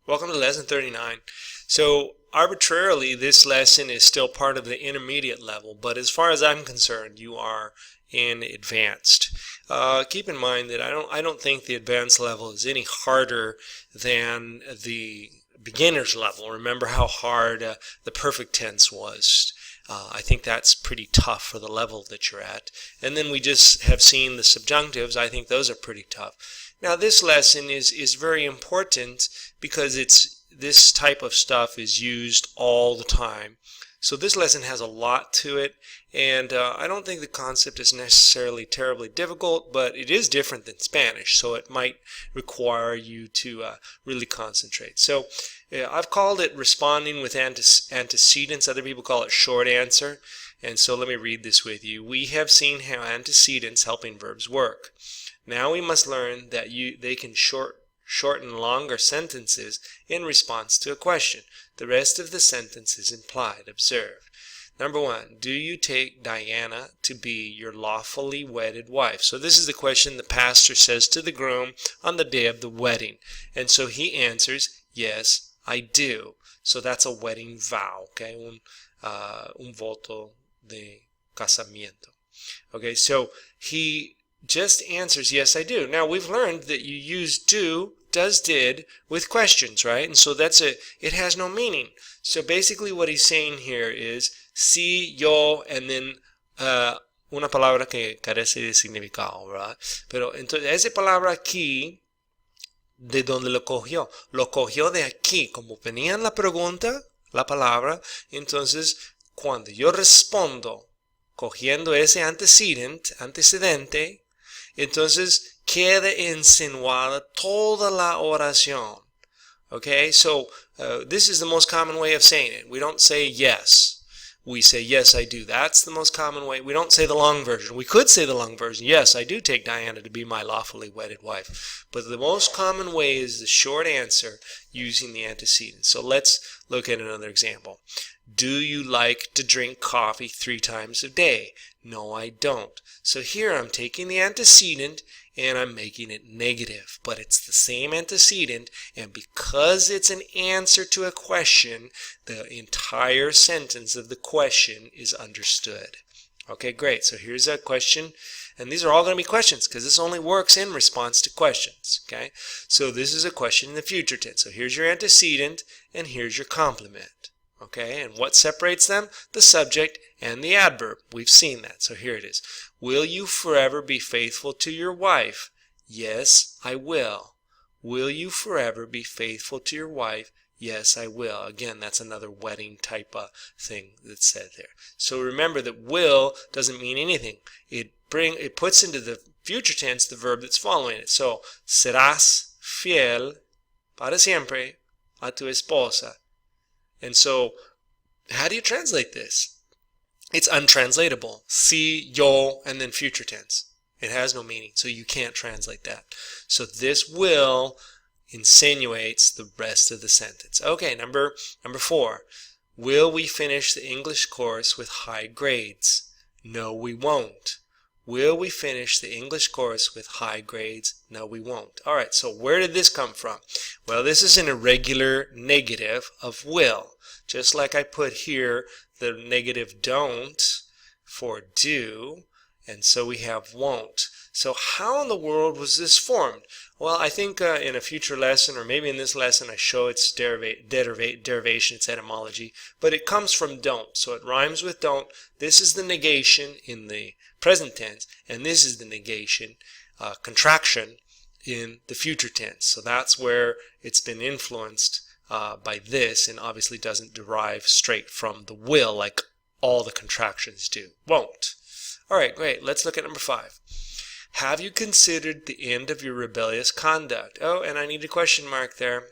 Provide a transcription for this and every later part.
Welcome to lesson 39. So arbitrarily this lesson is still part of the intermediate level, but as far as I'm concerned you are in advanced. Keep in mind that I don't think the advanced level is any harder than the beginner's level. Remember how hard the perfect tense was. I think that's pretty tough for the level that you're at. And then we just have seen the subjunctives. I think those are pretty tough. Now this lesson is very important because this type of stuff is used all the time. So this lesson has a lot to it, and I don't think the concept is necessarily terribly difficult, but it is different than Spanish, so it might require you to really concentrate. So I've called it responding with antecedents. Other people call it short answer. And so let me read this with you. We have seen how antecedents, helping verbs, work. Now we must learn that they can shorten longer sentences in response to a question. The rest of the sentence is implied. Observe. Number 1, do you take Diana to be your lawfully wedded wife? So this is the question the pastor says to the groom on the day of the wedding. And so he answers, yes, I do. So that's a wedding vow, okay? Un voto de casamiento. Okay, so he just answers, yes, I do. Now, we've learned that you use do, does, did with questions, right? And so it has no meaning. So basically what he's saying here is sí, yo, and then una palabra que carece de significado, ¿verdad? Pero entonces, esa palabra aquí, ¿de dónde lo cogió? Lo cogió de aquí. Como venía en la pregunta, la palabra, entonces, cuando yo respondo cogiendo ese antecedente, entonces queda insinuada toda la oración. Okay, so this is the most common way of saying it. We don't say yes. We say yes, I do. That's the most common way. We don't say the long version. We could say the long version. Yes, I do take Diana to be my lawfully wedded wife. But the most common way is the short answer using the antecedent. So let's look at another example. Do you like to drink coffee 3 times a day? No, I don't. So here I'm taking the antecedent and I'm making it negative, but it's the same antecedent, and because it's an answer to a question, the entire sentence of the question is understood. Okay, great. So here's a question, and these are all going to be questions because this only works in response to questions. Okay, so this is a question in the future tense. So here's your antecedent, and here's your complement. Okay, and what separates them? The subject and the adverb. We've seen that. So here it is. Will you forever be faithful to your wife? Yes, I will. Will you forever be faithful to your wife? Yes, I will. Again, that's another wedding type of thing that's said there. So remember that will doesn't mean anything. It puts into the future tense the verb that's following it. So, serás fiel para siempre a tu esposa. And so, how do you translate this? It's untranslatable. Si, yo, and then future tense. It has no meaning, so you can't translate that. So this will insinuates the rest of the sentence. Okay, number 4. Will we finish the English course with high grades? No, we won't. Will we finish the English course with high grades? No, we won't. All right, so where did this come from? Well, this is an irregular negative of will. Just like I put here the negative don't for do, and so we have won't. So how in the world was this formed? Well, I think in a future lesson, or maybe in this lesson, I show its derivation, its etymology, but it comes from don't. So it rhymes with don't. This is the negation in the present tense, and this is the negation, contraction, in the future tense. So that's where it's been influenced by this, and obviously doesn't derive straight from the will like all the contractions do. Won't. Alright, great. Let's look at number 5. Have you considered the end of your rebellious conduct? Oh, and I need a question mark there.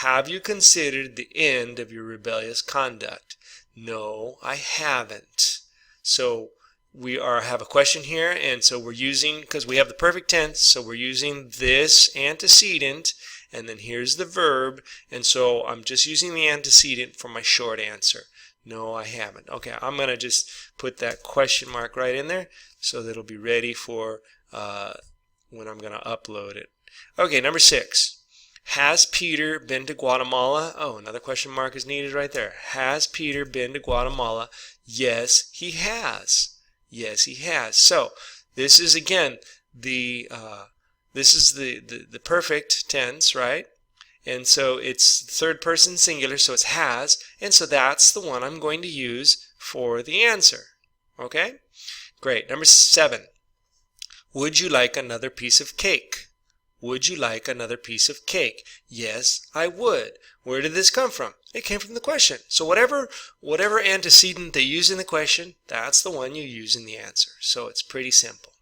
Have you considered the end of your rebellious conduct? No, I haven't. So we have a question here, and so we're using, because we have the perfect tense, so we're using this antecedent, and then here's the verb, and so I'm just using the antecedent for my short answer. No, I haven't. Okay, I'm going to just put that question mark right in there so that it'll be ready for when I'm going to upload it. Okay, number 6. Has Peter been to Guatemala? Oh, another question mark is needed right there. Has Peter been to Guatemala? Yes, he has. Yes, he has. So this is again the perfect tense, right? And so it's third person singular, so it's has, and so that's the one I'm going to use for the answer. Okay? Great. Number 7. Would you like another piece of cake? Would you like another piece of cake? Yes, I would. Where did this come from? It came from the question. So whatever antecedent they use in the question, that's the one you use in the answer. So it's pretty simple.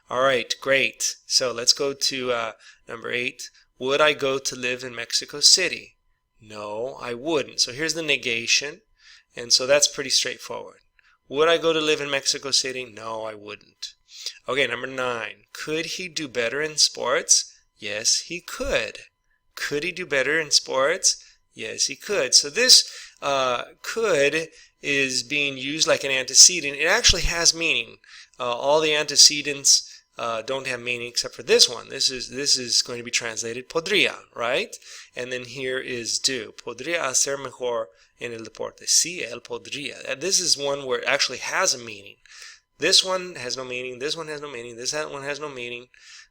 All right, great. So let's go to number 8. Would I go to live in Mexico City? No, I wouldn't. So here's the negation, and so that's pretty straightforward. Would I go to live in Mexico City? No, I wouldn't. Okay, number 9. Could he do better in sports? Yes, he could. Could he do better in sports? Yes, he could. So this could is being used like an antecedent. It actually has meaning. All the antecedents don't have meaning except for this one. This is going to be translated podría, right? And then here is do. Podría hacer mejor en el deporte. Sí, él podría. This is one where it actually has a meaning. This one has no meaning. This one has no meaning. This one has no meaning.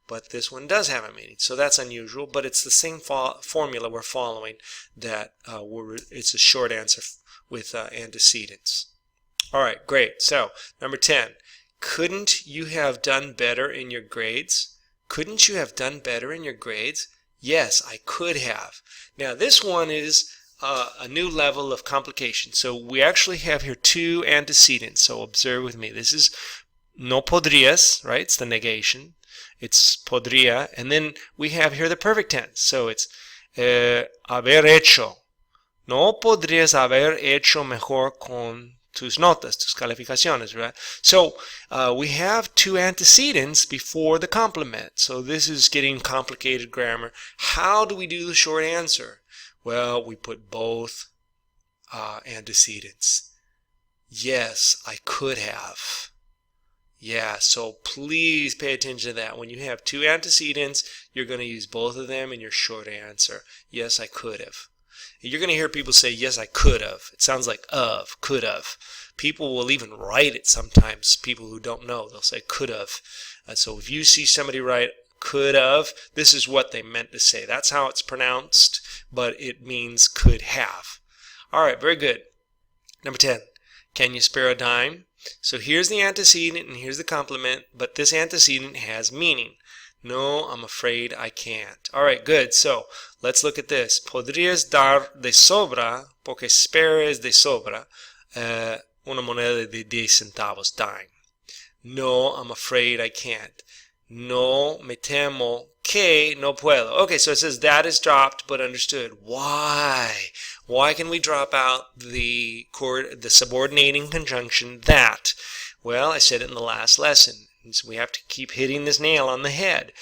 But this one does have a meaning. So that's unusual. But it's the same formula we're following. That it's a short answer with antecedents. All right, great. So number 10. Couldn't you have done better in your grades? Couldn't you have done better in your grades? Yes, I could have. Now this one is a new level of complication. So we actually have here 2 antecedents. So observe with me. This is no podrías, right? It's the negation. It's podría. And then we have here the perfect tense. So it's haber hecho. No podrías haber hecho mejor con tus notas, tus calificaciones, right? So we have 2 antecedents before the complement. So this is getting complicated grammar. How do we do the short answer? Well, we put both antecedents. Yes, I could have. Yeah, so please pay attention to that. When you have 2 antecedents, you're going to use both of them in your short answer. Yes, I could have. You're going to hear people say, yes, I could have. It sounds like of, could have. People will even write it sometimes, people who don't know. They'll say could have. So if you see somebody write could have, this is what they meant to say. That's how it's pronounced, but it means could have. All right, very good. Number 10, can you spare a dime? So here's the antecedent and here's the complement, but this antecedent has meaning. No, I'm afraid I can't. All right, good. So let's look at this. Podrías dar de sobra, porque spare is de sobra, una moneda de 10 centavos, dime. No, I'm afraid I can't. No, me temo que no puedo. Okay, so it says that is dropped but understood. Why? Why can we drop out the subordinating conjunction that? Well, I said it in the last lesson. So we have to keep hitting this nail on the head.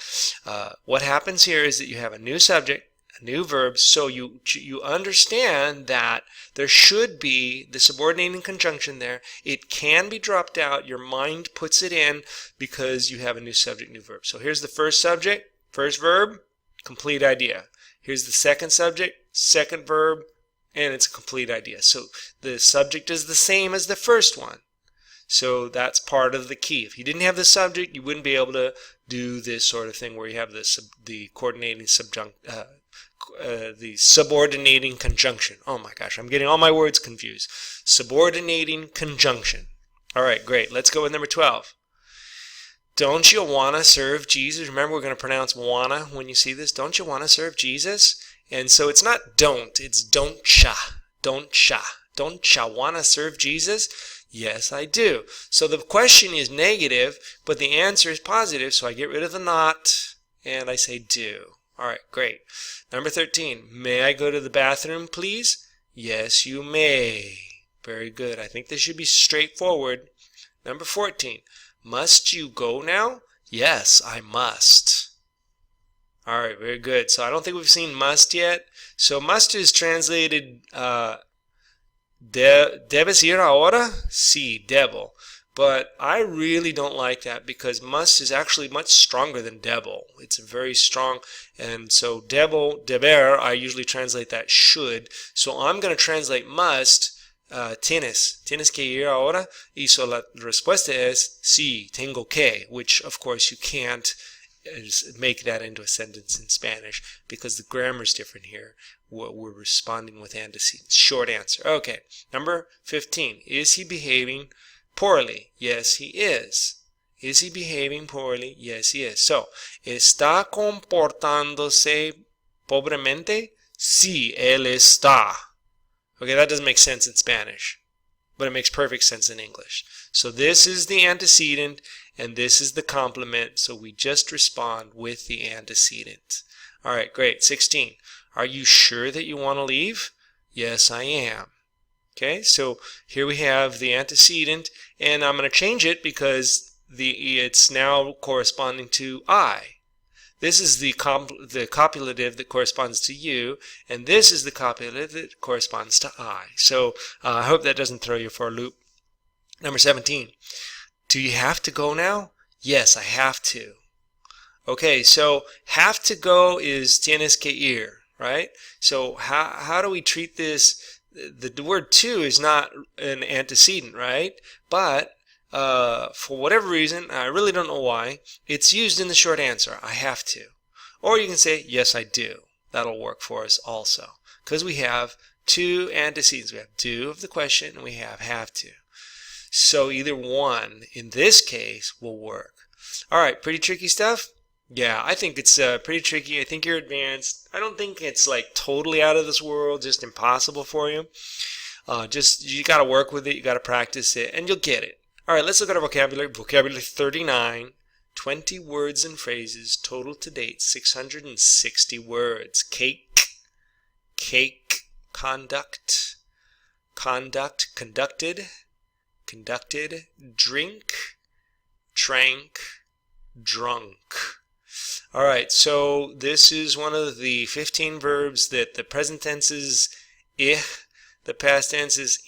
What happens here is that you have a new subject, a new verb, so you understand that there should be the subordinating conjunction there. It can be dropped out. Your mind puts it in because you have a new subject, new verb. So here's the first subject, first verb, complete idea. Here's the second subject, second verb, and it's a complete idea. So the subject is the same as the first one. So that's part of the key. If you didn't have the subject, you wouldn't be able to do this sort of thing where you have the coordinating the subordinating conjunction. Oh my gosh, I'm getting all my words confused. Subordinating conjunction. All right, great. Let's go with number 12. Don't you want to serve Jesus? Remember, we're going to pronounce wanna when you see this. Don't you want to serve Jesus? And so it's not don't, it's don't cha. Don't cha. Don't cha want to serve Jesus? Yes, I do. So the question is negative, but the answer is positive, so I get rid of the not, and I say do. All right, great. Number 13, may I go to the bathroom, please? Yes, you may. Very good. I think this should be straightforward. Number 14, must you go now? Yes, I must. All right, very good. So I don't think we've seen must yet. So must is translated... ¿Debes ir ahora? Sí, debo. But I really don't like that because must is actually much stronger than debo. It's very strong. And so debo, deber, I usually translate that should. So I'm going to translate must, tienes. Tienes que ir ahora. Y so la respuesta es sí, tengo que, which of course you can't make that into a sentence in Spanish because the grammar is different here. We're responding with antecedents. Short answer. Okay, number 15. Is he behaving poorly? Yes, he is. Is he behaving poorly? Yes, he is. So, ¿está comportándose pobremente? Sí, él está. Okay, that doesn't make sense in Spanish, but it makes perfect sense in English. So this is the antecedent, and this is the complement, so we just respond with the antecedent. All right, great. 16. Are you sure that you want to leave? Yes, I am. Okay, so here we have the antecedent, and I'm going to change it because it's now corresponding to I. This is the copulative that corresponds to you, and this is the copulative that corresponds to I. So I hope that doesn't throw you for a loop. Number 17. Do you have to go now? Yes, I have to. Okay, so have to go is tienes que ir, right? So how do we treat this? The word to is not an antecedent, right? But for whatever reason, I really don't know why, it's used in the short answer, I have to. Or you can say, yes, I do. That'll work for us also. Because we have two antecedents. We have do of the question, and we have to. So either one, in this case, will work. All right, pretty tricky stuff? Yeah, I think it's pretty tricky. I think you're advanced. I don't think it's like totally out of this world, just impossible for you. You got to work with it. You got to practice it, and you'll get it. All right, let's look at our vocabulary. Vocabulary 39, 20 words and phrases, total to date 660 words. Cake, cake, conduct, conduct, conducted, conducted, drink, drank, drunk. All right, so this is one of the 15 verbs that the present tense is the past tense is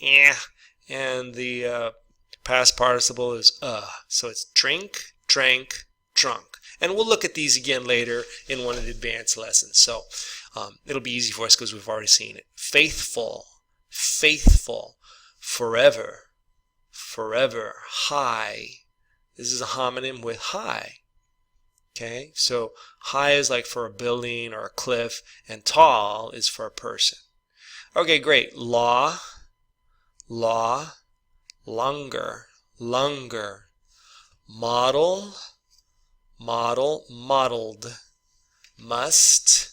and the past participle is So it's drink, drank, drunk. And we'll look at these again later in one of the advanced lessons. So it'll be easy for us because we've already seen it. Faithful, faithful, forever, forever, high. This is a homonym with high. Okay, so high is like for a building or a cliff, and tall is for a person. Okay, great. Law, law, longer, longer. Model, model, modeled. Must,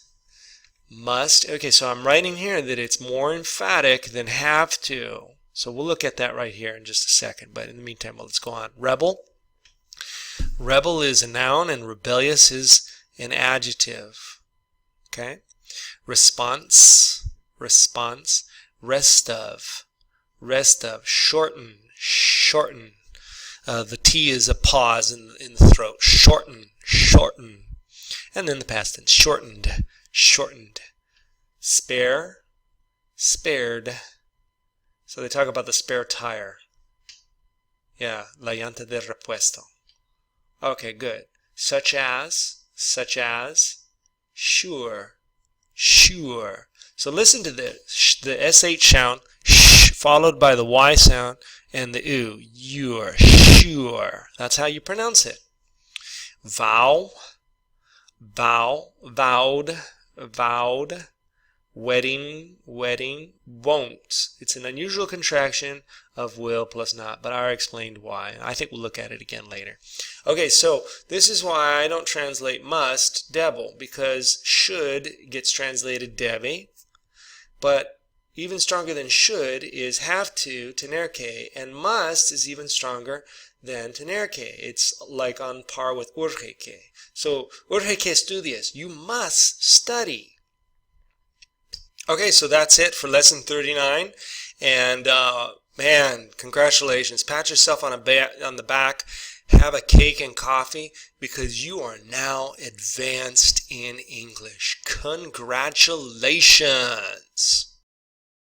must. Okay, so I'm writing here that it's more emphatic than have to. So we'll look at that right here in just a second. But in the meantime, let's go on. Rebel. Rebel is a noun and rebellious is an adjective. Okay? Response, response. Rest of, shorten, shorten. The T is a pause in the throat. Shorten, shorten. And then the past tense. Shortened, shortened. Spare, spared. So they talk about the spare tire. Yeah, la llanta de repuesto. Okay, good. Such as, sure, sure. So listen to this. The SH sound, sh, followed by the Y sound, and the U, you're, sure. That's how you pronounce it. Vow, vow, vowed, vowed. Wedding, wedding, won't. It's an unusual contraction of will plus not, but I already explained why. I think we'll look at it again later. Okay, so this is why I don't translate must, debo, because should gets translated debe, but even stronger than should is have to, tener que, and must is even stronger than tener que. It's like on par with urge que. So, urge que estudies. You must study. Okay, so that's it for lesson 39, and man, congratulations. Pat yourself on the back, have a cake and coffee, because you are now advanced in English. Congratulations.